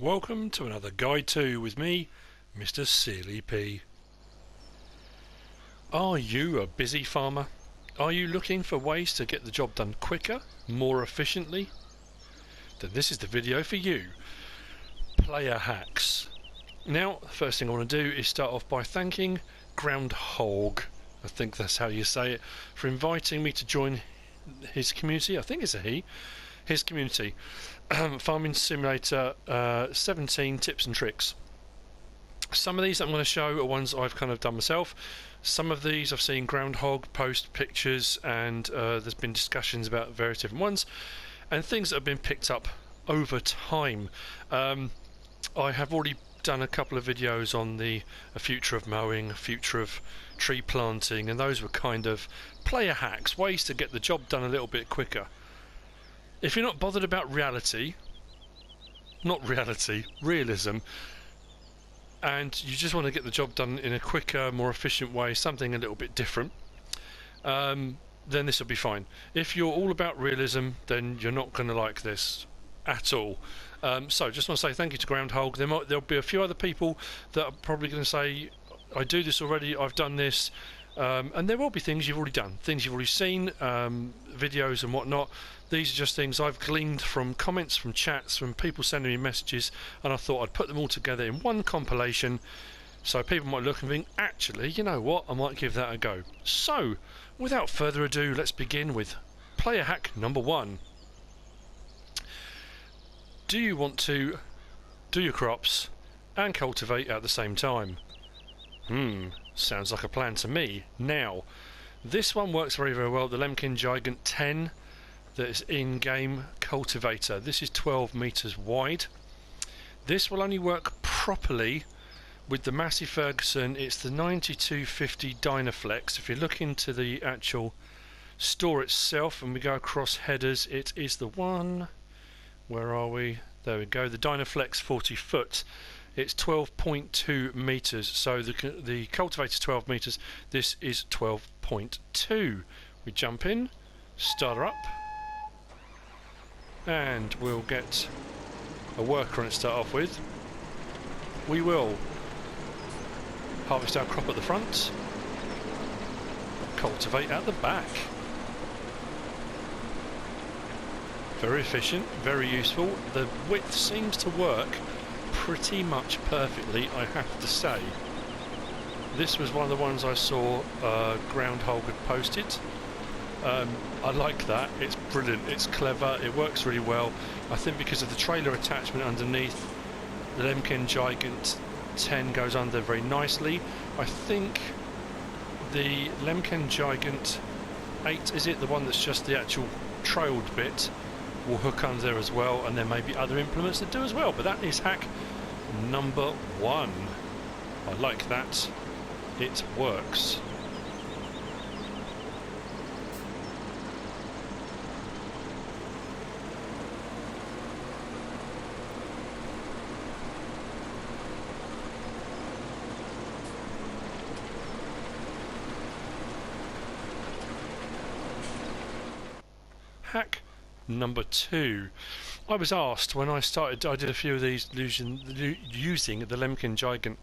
Welcome to another Guide 2 with me, MrSealyp. Are you a busy farmer? Are you looking for ways to get the job done quicker, more efficiently? Then this is the video for you. Player hacks. Now, the first thing I want to do is start off by thanking ground-hawg, I think that's how you say it, for inviting me to join his community. I think it's a he. His community. Farming Simulator 17 tips and tricks. Some of these I'm going to show are ones I've kind of done myself. Some of these I've seen ground-hawg post pictures, and there's been discussions about various different ones and things that have been picked up over time. I have already done a couple of videos on the future of mowing, future of tree planting, and those were kind of player hacks, ways to get the job done a little bit quicker. If you're not bothered about realism, and you just want to get the job done in a quicker, more efficient way, something a little bit different, then this will be fine. If you're all about realism, then you're not going to like this at all. So just want to say thank you to ground-hawg. There'll be a few other people that are probably going to say, I do this already, I've done this. And there will be things you've already done, things you've already seen, videos and whatnot. These are just things I've gleaned from comments, from chats, from people sending me messages, and I thought I'd put them all together in one compilation so people might look and think, actually, you know what, I might give that a go. So, without further ado, let's begin with player hack number 1. Do you want to do your crops and cultivate at the same time? Sounds like a plan to me. Now, this one works very, very well. The Lemken Gigant 10 that is in-game Cultivator. This is 12 meters wide. This will only work properly with the Massey Ferguson. It's the 9250 Dynaflex. If you look into the actual store itself and we go across headers, it is the one. Where are we? There we go. The Dynaflex 40 foot. It's 12.2 meters, so the cultivator's 12 meters. This is 12.2. We jump in, start her up, and we'll get a worker on it to start off with. We will harvest our crop at the front, cultivate at the back. Very efficient, very useful. The width seems to work pretty much perfectly, I have to say. This was one of the ones I saw ground-hawg had posted. I like that. It's brilliant, it's clever, it works really well. I think because of the trailer attachment underneath, the Lemken Gigant 10 goes under very nicely. I think the Lemken Gigant 8, is it the one that's just the actual trailed bit, will hook under there as well, and there may be other implements that do as well, but that is hack number 1. I like that. It works. Hack number 2. I was asked when I started, I did a few of these using the Lemken Gigant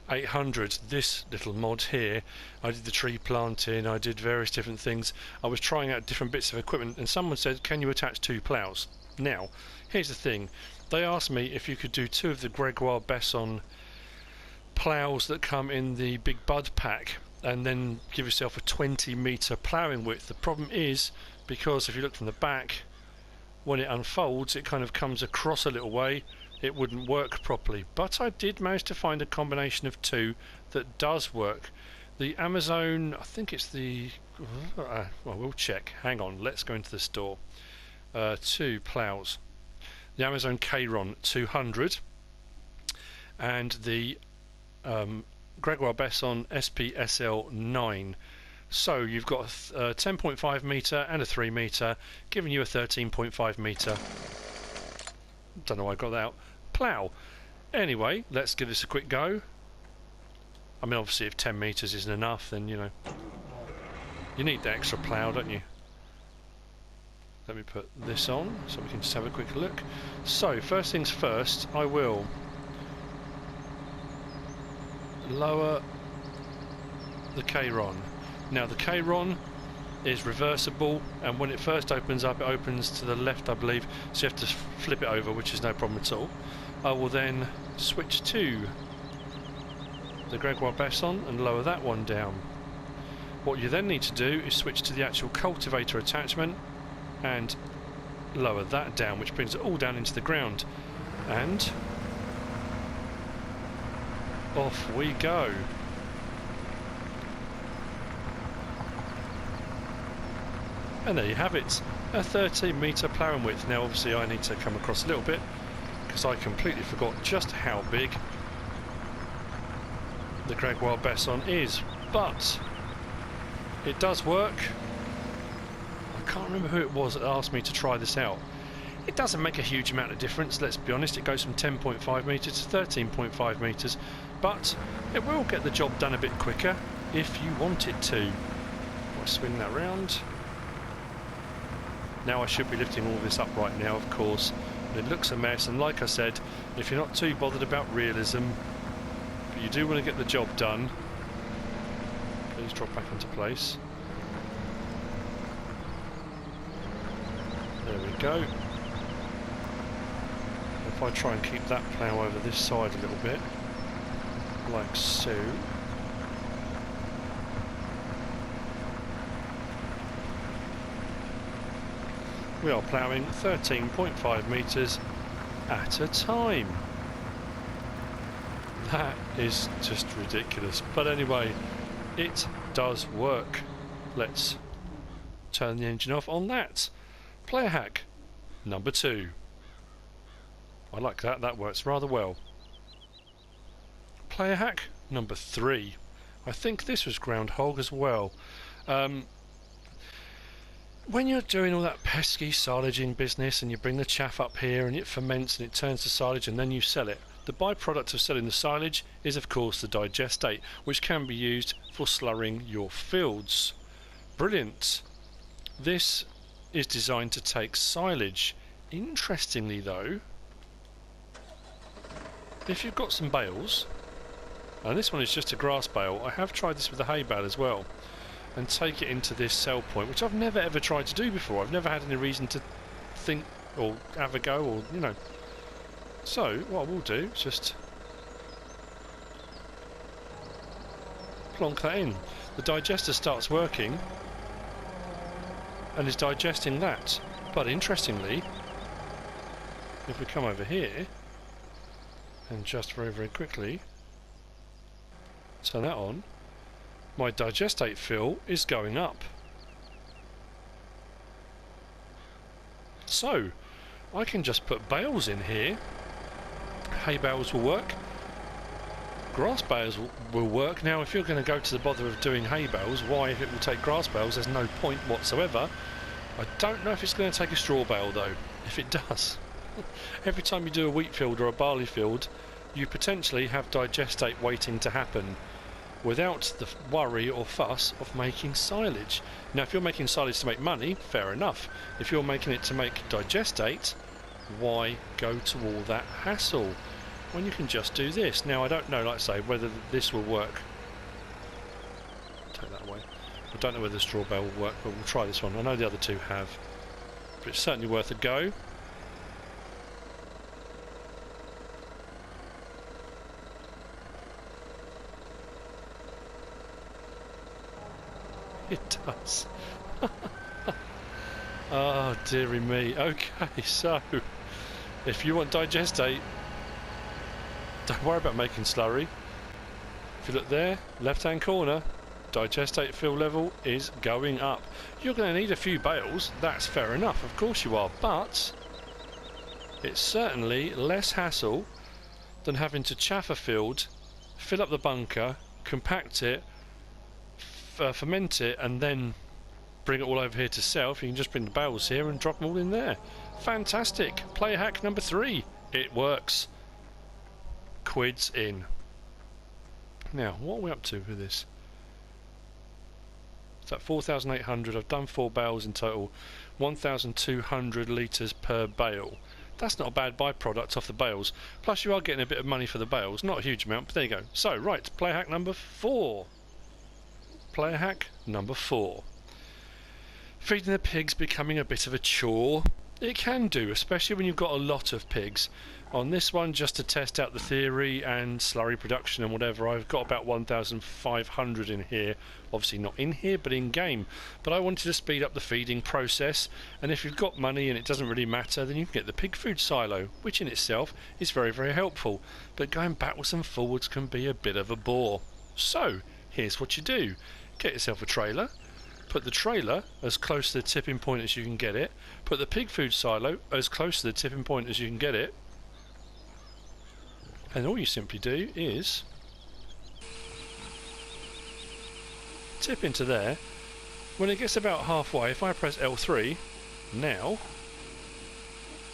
800, this little mod here. I did the tree planting, I did various different things. I was trying out different bits of equipment, and someone said, can you attach 2 ploughs? Now, here's the thing. They asked me if you could do 2 of the Gregoire-Besson ploughs that come in the big bud pack, and then give yourself a 20 meter ploughing width. The problem is, because if you look from the back, when it unfolds, it kind of comes across a little way. It wouldn't work properly, but I did manage to find a combination of 2 that does work. The Amazon, I think it's the well, we'll check, hang on, let's go into the store. 2 ploughs, the Amazon Chiron 200 and the Gregoire-Besson SPSL 9. So you've got a 10.5 meter and a 3 meter, giving you a 13.5 meter. Don't know why I got that out. Plough. Anyway, let's give this a quick go. I mean, obviously, if 10 meters isn't enough, then you know you need the extra plough, don't you? Let me put this on so we can just have a quick look. So first things first, I will lower the K-Ron. Now the K-Ron is reversible, and when it first opens up, it opens to the left, I believe, so you have to flip it over, which is no problem at all. I will then switch to the ground-hawg basson and lower that one down. What you then need to do is switch to the actual cultivator attachment and lower that down, which brings it all down into the ground. And off we go. And there you have it, a 13 metre ploughing width. Now obviously I need to come across a little bit because I completely forgot just how big the ground-hawg basson is, but it does work. I can't remember who it was that asked me to try this out. It doesn't make a huge amount of difference, let's be honest. It goes from 10.5 metres to 13.5 metres, but it will get the job done a bit quicker if you want it to. I'll swing that round. Now I should be lifting all this up right now, of course. It looks a mess, and like I said, if you're not too bothered about realism, but you do want to get the job done, please drop back into place. There we go. If I try and keep that plough over this side a little bit, like so. We are ploughing 13.5 metres at a time. That is just ridiculous. But anyway, it does work. Let's turn the engine off on that. Player hack number 2. I like that, that works rather well. Player hack number 3. I think this was ground-hawg as well. When you're doing all that pesky silaging business and you bring the chaff up here and it ferments and it turns to silage and then you sell it, the byproduct of selling the silage is of course the digestate, which can be used for slurrying your fields. Brilliant. This is designed to take silage. Interestingly though, if you've got some bales, and this one is just a grass bale, I have tried this with a hay bale as well, and take it into this sell point, which I've never ever tried to do before. I've never had any reason to think or have a go, or you know. So what I will do is just plonk that in. The digester starts working and is digesting that. But interestingly, if we come over here and just very, very quickly turn that on, my digestate fill is going up. So I can just put bales in here. Hay bales will work, grass bales will work. Now if you're going to go to the bother of doing hay bales, why, if it will take grass bales, there's no point whatsoever. I don't know if it's going to take a straw bale though. If it does, every time you do a wheat field or a barley field, you potentially have digestate waiting to happen, without the worry or fuss of making silage. Now if you're making silage to make money, fair enough. If you're making it to make digestate, why go to all that hassle when you can just do this? Now I don't know, like I say, whether this will work. Take that away. I don't know whether the straw bale will work, but we'll try this one. I know the other two have, but it's certainly worth a go. It does. Oh dearie me. Okay, so if you want digestate, don't worry about making slurry. If you look there, left hand corner, digestate fill level is going up. You're going to need a few bales, that's fair enough, of course you are, but it's certainly less hassle than having to chaff a field, fill up the bunker, compact it, ferment it, and then bring it all over here to sell. If you can just bring the bales here and drop them all in there. Fantastic. Player hack number 3. It works. Quids in. Now, what are we up to with this? It's at 4,800. I've done 4 bales in total. 1,200 litres per bale. That's not a bad byproduct off the bales. Plus you are getting a bit of money for the bales. Not a huge amount, but there you go. So, right, player hack number 4. Player hack number 4. Feeding the pigs becoming a bit of a chore. It can do, especially when you've got a lot of pigs. On this one, just to test out the theory and slurry production and whatever, I've got about 1,500 in here. Obviously not in here, but in game. But I wanted to speed up the feeding process, and if you've got money and it doesn't really matter, then you can get the pig food silo, which in itself is very, very helpful. But going backwards and forwards can be a bit of a bore. So, here's what you do. Get yourself a trailer. Put the trailer as close to the tipping point as you can get it. Put the pig food silo as close to the tipping point as you can get it. And all you simply do is tip into there. When it gets about halfway, if I press L3 now,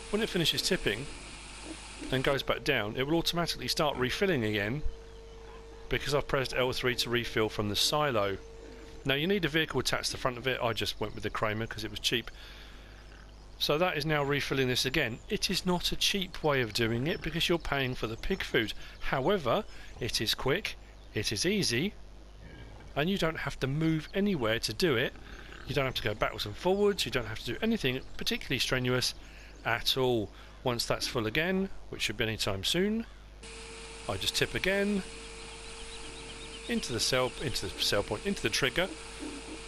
when it finishes tipping and goes back down, it will automatically start refilling again because I've pressed L3 to refill from the silo. Now you need a vehicle attached to the front of it. I just went with the Kramer because it was cheap. So that is now refilling this again. It is not a cheap way of doing it because you're paying for the pig food. However, it is quick, it is easy, and you don't have to move anywhere to do it. You don't have to go backwards and forwards. You don't have to do anything particularly strenuous at all. Once that's full again, which should be any time soon, I just tip again into the cell point, into the trigger.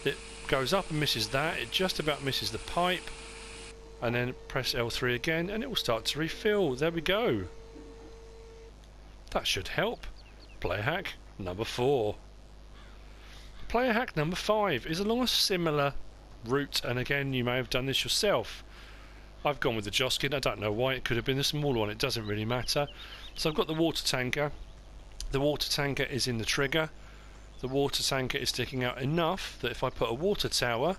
It goes up and misses that. It just about misses the pipe. And then press L3 again and it will start to refill. There we go. That should help. Player hack number 4. Player hack number 5 is along a similar route, and again you may have done this yourself. I've gone with the Joskin. I don't know why. It could have been the smaller one. It doesn't really matter. So I've got the water tanker. The water tanker is in the trigger. The water tanker is sticking out enough that if I put a water tower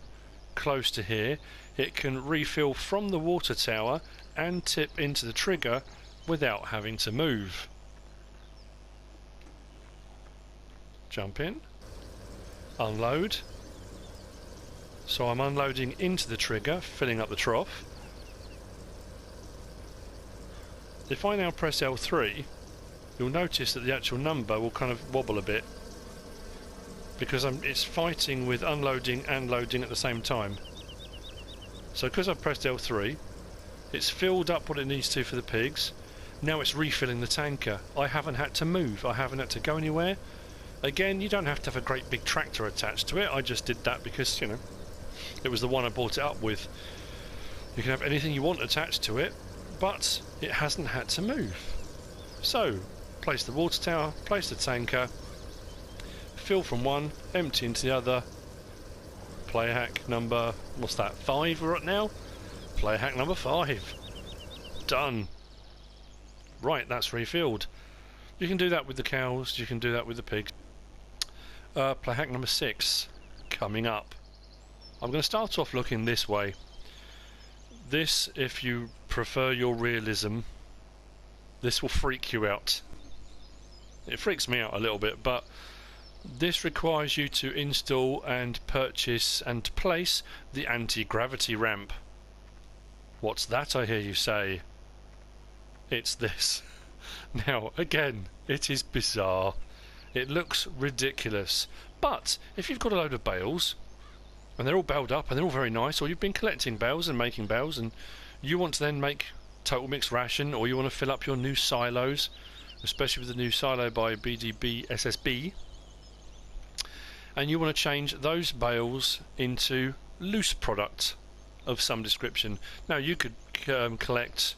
close to here, it can refill from the water tower and tip into the trigger without having to move. Jump in, unload. So I'm unloading into the trigger, filling up the trough. If I now press L3, you'll notice that the actual number will kind of wobble a bit because it's fighting with unloading and loading at the same time. So because I've pressed L3, it's filled up what it needs to for the pigs. Now it's refilling the tanker. I haven't had to move. I haven't had to go anywhere. Again, you don't have to have a great big tractor attached to it. I just did that because, you know, it was the one I bought it up with. You can have anything you want attached to it, but it hasn't had to move. So, place the water tower, place the tanker, fill from one, empty into the other. Player hack number, what's that, 5 we're at now? Player hack number 5. Done. Right, that's refilled. You can do that with the cows, you can do that with the pigs. Player hack number 6, coming up. I'm going to start off looking this way. This, if you prefer your realism, this will freak you out. It freaks me out a little bit, but this requires you to install and purchase and place the anti-gravity ramp. What's that, I hear you say? It's this. Now, again, it is bizarre. It looks ridiculous. But if you've got a load of bales, and they're all baled up and they're all very nice, or you've been collecting bales and making bales, and you want to then make total mixed ration, or you want to fill up your new silos, especially with the new silo by BDB SSB, and you want to change those bales into loose product of some description. Now you could collect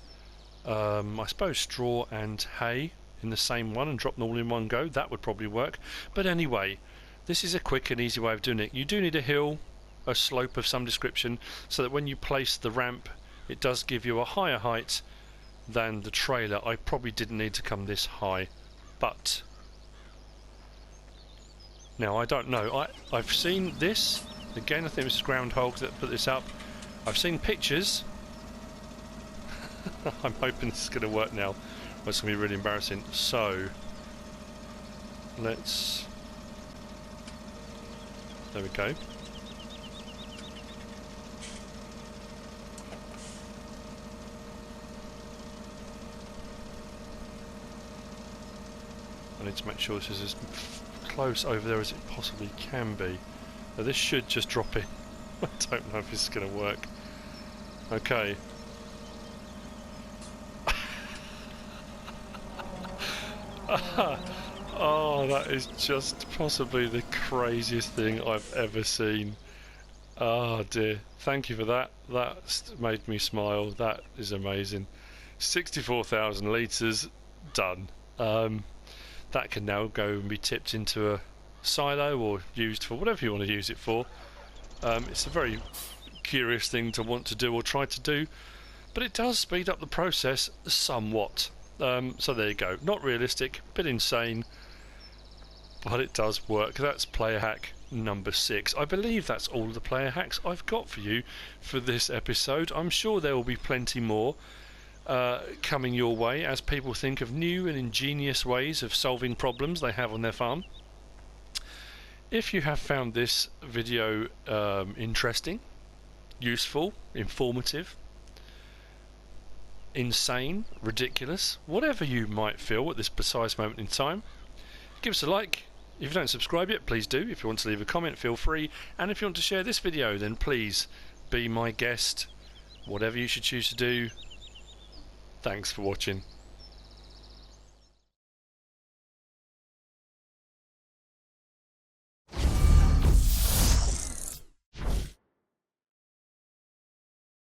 I suppose straw and hay in the same one and drop them all in one go. That would probably work. But anyway, this is a quick and easy way of doing it. You do need a hill, a slope of some description, so that when you place the ramp it does give you a higher height than the trailer. I probably didn't need to come this high, but now I don't know. I've seen this again. I think it was ground-hawg that put this up. I've seen pictures. I'm hoping this is going to work now. It's going to be really embarrassing. So let's, there we go. I need to make sure this is as close over there as it possibly can be. Now this should just drop it. I don't know if this is going to work. Okay. Oh, that is just possibly the craziest thing I've ever seen. Oh dear. Thank you for that. That's made me smile. That is amazing. 64,000 litres done. That can now go and be tipped into a silo or used for whatever you want to use it for. It's a very curious thing to want to do or try to do, but it does speed up the process somewhat. So there you go. Not realistic, bit insane, but it does work. That's player hack number 6. I believe that's all the player hacks I've got for you for this episode. I'm sure there will be plenty more coming your way as people think of new and ingenious ways of solving problems they have on their farm. If you have found this video interesting, useful, informative, insane, ridiculous, whatever you might feel at this precise moment in time, give us a like. If you don't subscribe yet, please do. If you want to leave a comment, feel free. And if you want to share this video, then please be my guest. Whatever you should choose to do. Thanks for watching.